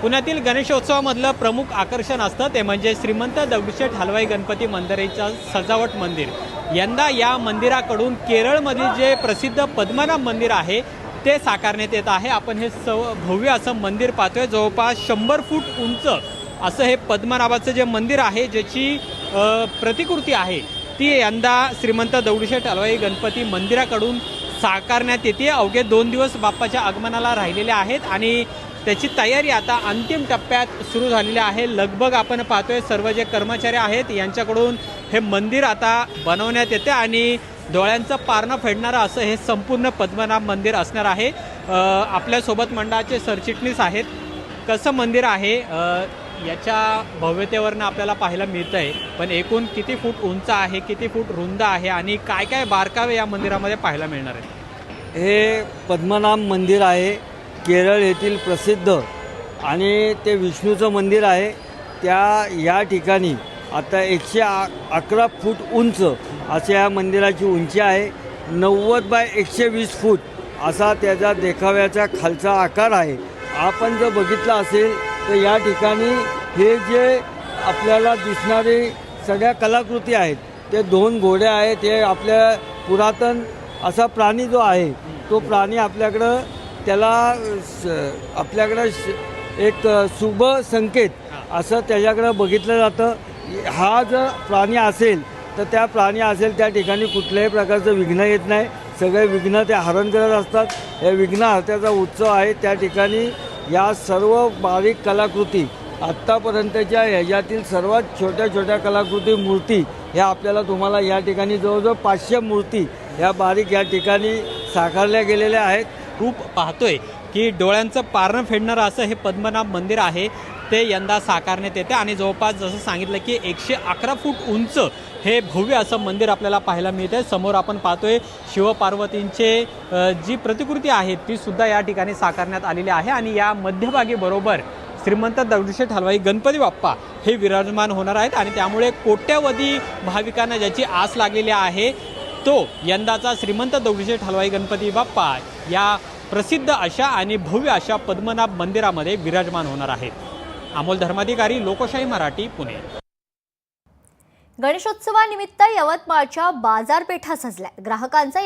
पुण्यातील गणेशोत्सवामधलं प्रमुख आकर्षण असतं ते म्हणजे श्रीमंत दगडूशेठ हलवाई गणपती मंदिराचं सजावट मंदिर। यंदा या मंदिराकडून केरळमधील जे प्रसिद्ध पद्मनाभ मंदिर आहे ते साकारण्यात येत आहे। आपण हे भव्य असं मंदिर पाहतोय, जवळपास 100 फूट उंच असं हे पद्मनाभाचं जे मंदिर आहे, ज्याची प्रतिकृती आहे ती यंदा श्रीमंत दगडूशेठ हलवाई गणपती मंदिराकडून साकारण्यात येते। अवघे 2 दिवस बाप्पाच्या आगमनाला राहिलेले आहेत आणि त्याची तयारी आता अंतिम टप्प्यात सुरू झालेली आहे। लगभग आपण पाहतोय सर्व जे कर्मचारी आहेत यांच्याकडून हे मंदिर आता बनवण्यात येते आणि डोळ्यांचं पारणं फेडणारं असं हे संपूर्ण पद्मनाभ मंदिर असणार आहे। आपल्यासोबत मंडळाचे सरचिटणीस आहेत। कसं मंदिर आहे याच्या भव्यतेवरनं आपल्याला पाहायला मिळतं आहे, पण एकूण किती फूट उंच आहे, किती फूट रुंद आहे आणि काय काय बारकावे या मंदिरामध्ये पाहायला मिळणार आहे? हे पद्मनाभ मंदिर आहे, केरळ येथील प्रसिद्ध आणि ते विष्णूचं मंदिर आहे। या ठिकाणी आता 111 फूट उंच अशा या मंदिराची उंची आहे। 90 बाय 120 फूट असा त्याचा देखाव्याचा खालचा आकार आहे। आपण जर बघितलं असेल तर या ठिकाणी हे जे आपल्याला दिसणारे सगळ्या कलाकृती आहेत ते 2 घोडे आहेत। हे आपल्या पुरातन असा प्राणी जो आहे तो प्राणी आपल्याकडं त्याला आपल्याकडं एक शुभ संकेत असं त्याच्याकडं बघितलं जातं। हा जर प्राणी असेल तर त्या प्राणी असेल त्या ठिकाणी कुठल्याही प्रकारचं विघ्न येत नाही, सगळे विघ्न ते हरण करत असतात। या विघ्न हरत्याचा उत्सव आहे। त्या ठिकाणी या सर्व बारीक कलाकृती आत्तापर्यंतच्या ह्याच्यातील सर्वात छोट्या छोट्या कलाकृती मूर्ती ह्या आपल्याला तुम्हाला या ठिकाणी जवळजवळ 500 मूर्ती ह्या बारीक या ठिकाणी साकारल्या गेलेल्या आहेत। खूप पाहतोय की डोळ्यांचं पारणं फेडणारं असं हे पद्मनाभ मंदिर आहे ते यंदा साकारण्यात येते आणि जवळपास जसं सांगितलं की 111 फूट उंच हे भव्य असं मंदिर आपल्याला पाहायला मिळते। समोर आपण पाहतोय शिवपार्वतींचे जी प्रतिकृती आहे ती सुद्धा या ठिकाणी साकारण्यात आलेली आहे आणि या मध्यभागी बरोबर श्रीमंत दगडूशेठ हलवाई गणपती बाप्पा हे विराजमान होणार आहेत आणि त्यामुळे कोट्यावधी भाविकांना ज्याची आस लागलेली आहे तो यंदाचा श्रीमंत दगडूशेठ हलवाई गणपती बाप्पा या प्रसिद्ध अशा आणि भव्य अशा पद्मनाभ मंदिरामध्ये विराजमान होणार आहेत। अमोल धर्माधिकारी, लोकशाही मराठी, पुणे। गणेशोत्सवानिमित्त यवतमाळच्या बाजारपेठा सजल्या। ग्राहकांचा